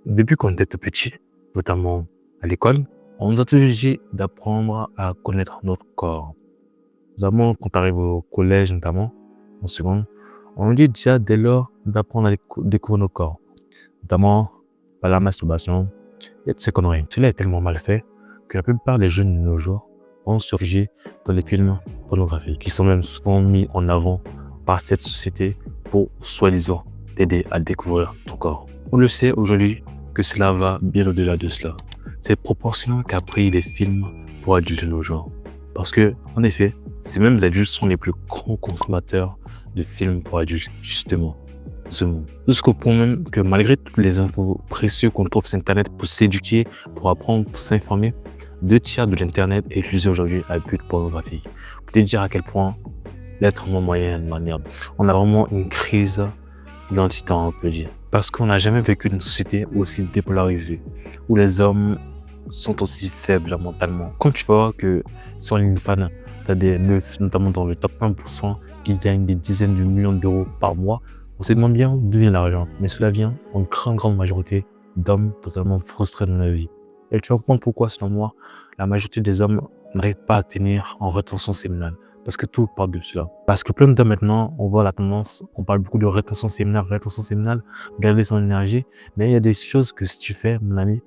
Depuis qu'on était tout petit, notamment à l'école, on nous a toujours dit d'apprendre à connaître notre corps. Notamment quand tu arrives au collège, notamment en seconde, on nous dit déjà dès lors d'apprendre à découvrir nos corps, notamment par la masturbation et toutes ces conneries. Cela est tellement mal fait que la plupart des jeunes de nos jours vont se réfugier dans les films pornographiques qui sont même souvent mis en avant par cette société pour soi-disant t'aider à découvrir ton corps. On le sait aujourd'hui que cela va bien au-delà de cela. C'est proportionnel qu'a pris les films pour adultes de nos jours. Parce que, en effet, ces mêmes adultes sont les plus grands consommateurs de films pour adultes, justement. Jusqu'au point même que malgré toutes les infos précieuses qu'on trouve sur Internet pour s'éduquer, pour apprendre, pour s'informer, 2 tiers de l'Internet est utilisé aujourd'hui à but pornographique. Pour te dire à quel point l'être humain moyen de la merde. On a vraiment une crise identitaire, on peut dire. Parce qu'on n'a jamais vécu une société aussi dépolarisée, où les hommes sont aussi faibles mentalement. Quand tu vois que sur OnlyFans, tu as des meufs, notamment dans le top 1%, qui gagnent des dizaines de millions d'euros par mois, on se demande bien d'où vient l'argent. Mais cela vient en grande majorité d'hommes totalement frustrés dans la vie. Et tu vas comprendre pourquoi, selon moi, la majorité des hommes n'arrivent pas à tenir en rétention séminale. Parce que tout part de cela. Parce que plein d'hommes maintenant, on voit la tendance, on parle beaucoup de rétention séminale, garder son énergie. Mais il y a des choses que si tu fais, mon ami,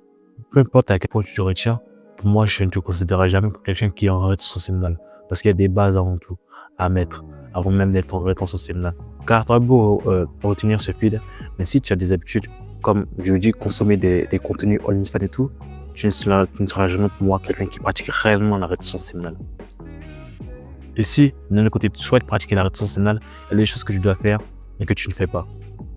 peu importe à quel point tu te retiens, pour moi, je ne te considérerai jamais comme quelqu'un qui est en rétention séminale. Parce qu'il y a des bases avant tout à mettre, avant même d'être en rétention séminale. Car tu as beau retenir ce feed, mais si tu as des habitudes, comme je dis, consommer des contenus OnlyFans et tout, tu ne seras jamais pour moi quelqu'un qui pratique réellement la rétention séminale. Et si, d'un autre côté, tu souhaites pratiquer la rétention séminale, il y a des choses que tu dois faire et que tu ne fais pas.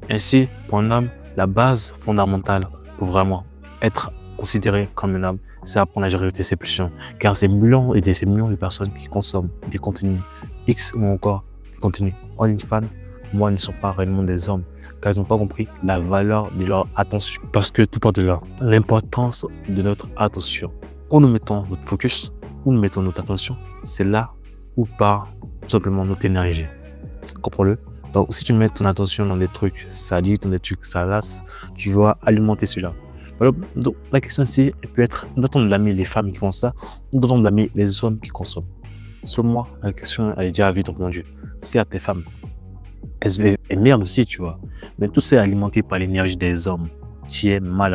Ainsi, pour un homme, la base fondamentale pour vraiment être considéré comme un homme, c'est apprendre à gérer ses pulsions. Car ces millions de personnes qui consomment des contenus X ou encore des contenus OnlyFans, moi, ne sont pas réellement des hommes, car ils n'ont pas compris la valeur de leur attention. Parce que tout part de là, l'importance de notre attention. Où nous mettons notre focus, où nous mettons notre attention, c'est là où part tout simplement notre énergie. Comprends-le? Donc, si tu mets ton attention dans des trucs sadiques, dans des trucs salaces, tu vas alimenter cela. Donc, la question, c'est, elle peut être, doit-on blâmer les femmes qui font ça, ou doit-on blâmer les hommes qui consomment? Selon moi, la question, elle est déjà vite répondue. C'est à tes femmes. Elles merdent aussi, tu vois. Mais tout ça est alimenté par l'énergie des hommes, qui est mal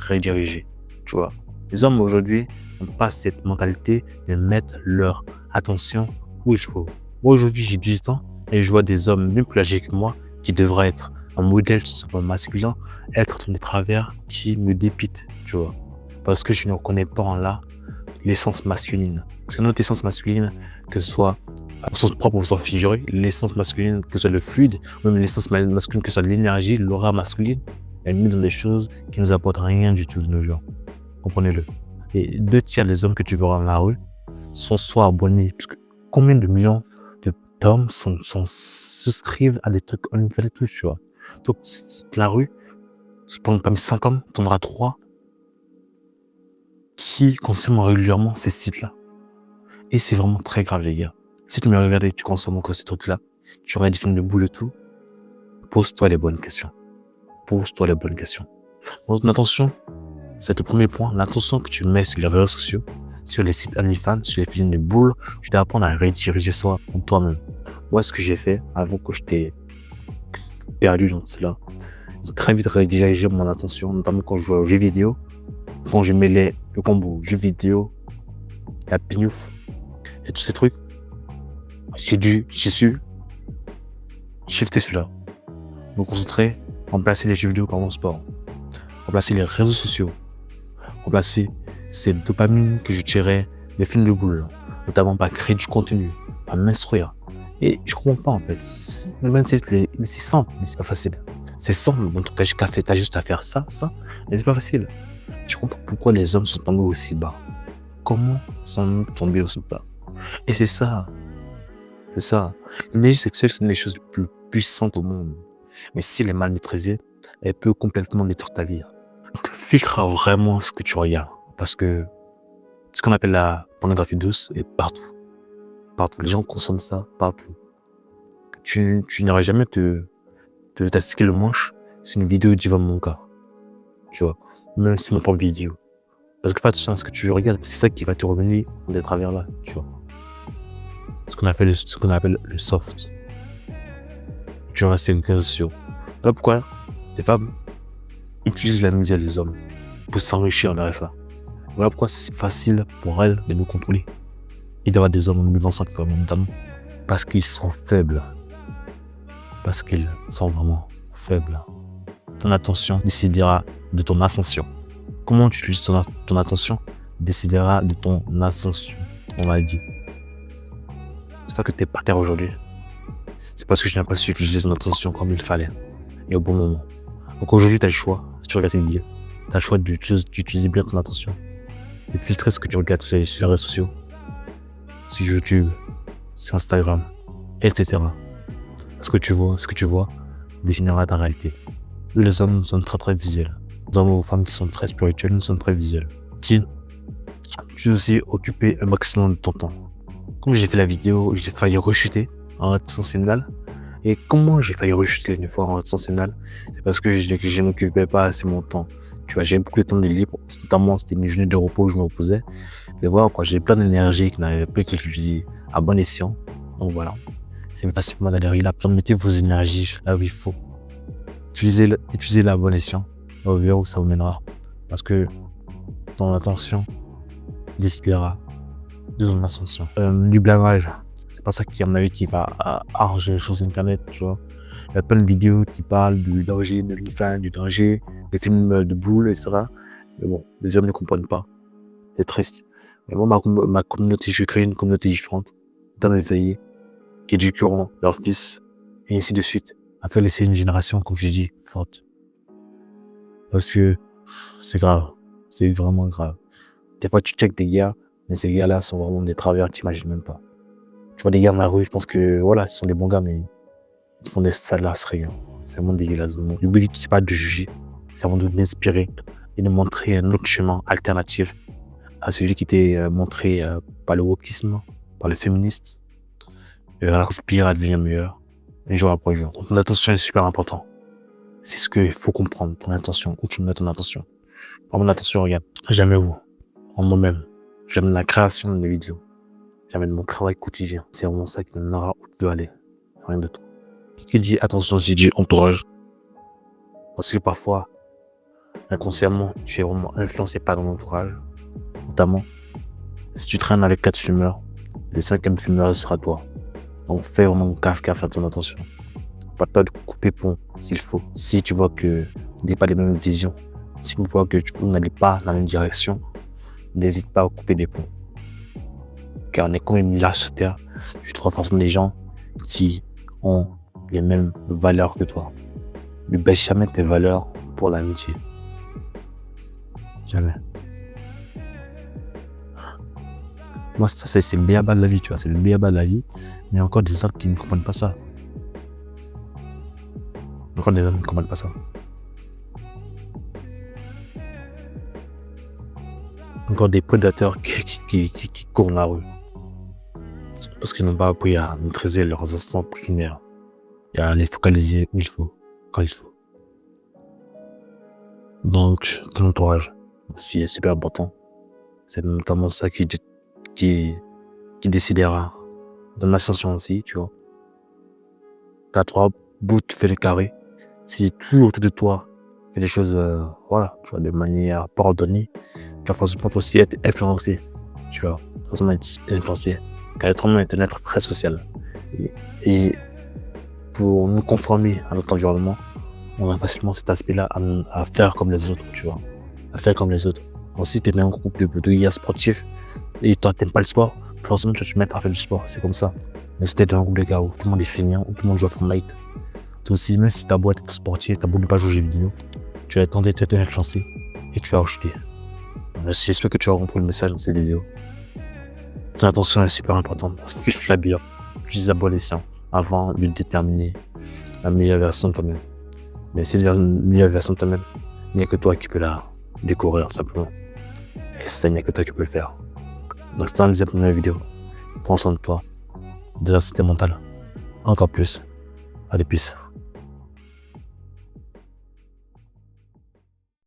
redirigée, tu vois. Les hommes, aujourd'hui, n'ont pas cette mentalité de mettre leur attention où il faut. Moi, aujourd'hui, j'ai 18 ans et je vois des hommes bien plus âgés que moi qui devraient être un modèle masculin, être dans des travers qui me dépitent, tu vois. Parce que je ne reconnais pas en là l'essence masculine. Parce que notre essence masculine, que ce soit au sens propre ou au sens figuré, l'essence masculine, que ce soit le fluide, ou même l'essence masculine, que ce soit l'énergie, l'aura masculine, elle met dans des choses qui nous apportent rien du tout de nos jours. Comprenez-le. Et 2 tiers des hommes que tu verras dans la rue sont soit abonnés, parce que combien de millions d'hommes souscrivent à des trucs OnlyFans et tout, tu vois. Donc, la rue, parmi 5 hommes, tu en auras 3 qui consomment régulièrement ces sites-là. Et c'est vraiment très grave, les gars. Si tu me regardes et que tu consommes encore ces trucs-là, tu aurais des films de boule et tout, pose-toi les bonnes questions. Pose-toi les bonnes questions. Donc, attention, c'est le premier point. L'attention que tu mets sur les réseaux sociaux, sur les sites OnlyFans, sur les films de boules, tu dois apprendre à rediriger ça en toi-même. Moi, ce que j'ai fait avant que j'étais perdu dans cela, j'ai très vite redirigé mon attention, notamment quand je jouais aux jeux vidéo, quand je mêlais le combo jeux vidéo, la pignouf et tous ces trucs. J'ai su shifter cela, me concentrer, remplacer les jeux vidéo par mon sport, remplacer les réseaux sociaux, remplacer ces dopamines que je tirais des films de boules, notamment par créer du contenu, par m'instruire. Et je comprends pas en fait. C'est simple, mais c'est pas facile. C'est simple, bon, t'as juste à faire ça, mais c'est pas facile. Je comprends pas pourquoi les hommes sont tombés aussi bas. Comment sont-ils tombés aussi bas? Et c'est ça. L'énergie sexuelle, c'est une des choses les plus puissantes au monde. Mais si elle est mal maîtrisée, elle peut complètement détruire ta vie. Donc, filtre vraiment ce que tu regardes. Parce que ce qu'on appelle la pornographie douce est partout. Partout. Les gens consomment ça partout. Tu n'aurais jamais t'astiquer le manche sur une vidéo d'Ivan Monka. tu vois. Même sur mon propre vidéo. Parce que fais attention à ce que tu regardes, c'est ça qui va te revenir des travers là, tu vois. Ce qu'on appelle le soft. Tu vois, c'est une question. Voilà pourquoi les femmes utilisent la misère des hommes pour s'enrichir derrière ça. Voilà pourquoi c'est facile pour elles de nous contrôler. Il doit y avoir des hommes en 2025 notamment parce qu'ils sont faibles. Parce qu'ils sont vraiment faibles. Ton attention décidera de ton ascension. Comment tu utilises ton attention décidera de ton ascension. On m'a dit. C'est pas que tu es par terre aujourd'hui. C'est parce que je n'ai pas su utiliser ton attention comme il fallait. Et au bon moment. Donc aujourd'hui, tu as le choix. Si tu regardes cette vidéo, tu as le choix d'utiliser bien ton attention. De filtrer ce que tu regardes sur les réseaux sociaux. Sur YouTube, sur Instagram, etc. Ce que tu vois définira ta réalité. Nous, les hommes, nous sommes très très visuels. Les hommes ou femmes qui sont très spirituels, nous sommes très visuels. Si tu veux aussi occuper un maximum de ton temps. Comme j'ai fait la vidéo, j'ai failli rechuter en rétention séminale. Et comment j'ai failli rechuter une fois en rétention séminale? C'est parce que je n'occupais pas assez mon temps. Tu vois, j'avais beaucoup de temps de libre, notamment c'était une journée de repos où je me reposais. Mais voilà, quoi, j'ai plein d'énergie qui n'avait pas été utilisée à bon escient. Donc voilà, c'est facilement d'aller là. Mettez vos énergies là où il faut. Utilisez-la à bon escient. On verra où ça vous mènera. Parce que ton attention décidera de ton ascension. Du blâmage, c'est pas ça qui, à mon avis, qui va arranger les choses sur Internet, tu vois. Il y a plein de vidéos qui parlent du danger de l'IFAN, du danger, des films de boules, etc. Mais bon, les hommes ne comprennent pas. C'est triste. Mais moi, ma communauté, je crée une communauté différente, d'hommes éveillés, qui éduqueront leurs fils, et ainsi de suite, afin de laisser une génération, comme je dis, forte. Parce que c'est grave. C'est vraiment grave. Des fois, tu checkes des gars, mais ces gars-là sont vraiment des travers que tu n'imagines même pas. Tu vois des gars dans la rue, je pense que, voilà, ce sont des bons gars, mais ils font des salasseries. C'est vraiment dégueulasse. Le but, c'est pas de juger, c'est vraiment d'inspirer et de montrer un autre chemin alternatif à celui qui était montré par le wokisme, par le féministe, et à inspirer à devenir meilleur, un jour après jour. Donc, ton attention est super important. C'est ce qu'il faut comprendre, ton intention, où tu mets ton attention. Mon attention, regarde, jamais vous, en moi-même, j'aime la création de mes vidéos, j'aime mon travail quotidien. C'est vraiment ça qui me donnera où tu veux aller, rien d'autre. Qui dit attention, j'ai dit entourage. Parce que parfois, inconsciemment, tu es vraiment influencé par ton entourage. Notamment, si tu traînes avec 4 fumeurs, le 5e fumeur sera toi. Donc fais vraiment gaffe à ton attention. Pas peur de couper pont s'il faut. Si tu vois que vous n'avez pas les mêmes visions, si tu vois que vous n'allez pas dans la même direction, n'hésite pas à couper des ponts. Car on est quand même là sur Terre. Je trouve forcément des gens qui ont les mêmes valeurs que toi. Ne baisse jamais tes valeurs pour l'amitié. Jamais. Moi, ça, c'est le béaba de la vie, tu vois. C'est le béaba de la vie. Mais il y a encore des hommes qui ne comprennent pas ça. Encore des hommes qui ne comprennent pas ça. Encore des prédateurs qui courent dans la rue. Parce qu'ils n'ont pas appris à maîtriser leurs instants primaires. Et à les focaliser où il faut, quand il faut. Donc, ton entourage aussi est super important. C'est notamment ça qui décidera de l'ascension aussi, tu vois. T'as 3 bouts, tu fais le carré. Si tout autour de toi fait des choses, voilà, tu vois, de manière pas ordonnée, tu vas forcément aussi être influencé, tu vois. Forcément être influencé. Car l'être humain est un être très social. Et pour nous conformer à notre environnement, on a facilement cet aspect-là à faire comme les autres, tu vois. À faire comme les autres. Donc, si tu es dans un groupe de gars sportifs et toi, t'aimes pas le sport, forcément, tu vas te mettre à faire du sport. C'est comme ça. Mais si tu es dans un groupe de gars où tout le monde est feignant, où tout le monde joue à Fortnite, toi aussi, même si t'as beau être sportif, t'as beau ne pas jouer aux jeux vidéo, tu vas tenter de te influencer et tu vas rejeter. J'espère que tu as compris le message dans cette vidéo. Ton attention est super importante. Fiche-la bien. Utilise la bonne escient avant de déterminer la meilleure version de toi-même. Mais cette meilleure version de toi-même, il n'y a que toi qui peux la découvrir simplement. Et ça, il n'y a que toi qui peux le faire. Donc, c'était la première vidéo. Prends soin de toi, de la santé mentale. Encore plus. Allez, peace.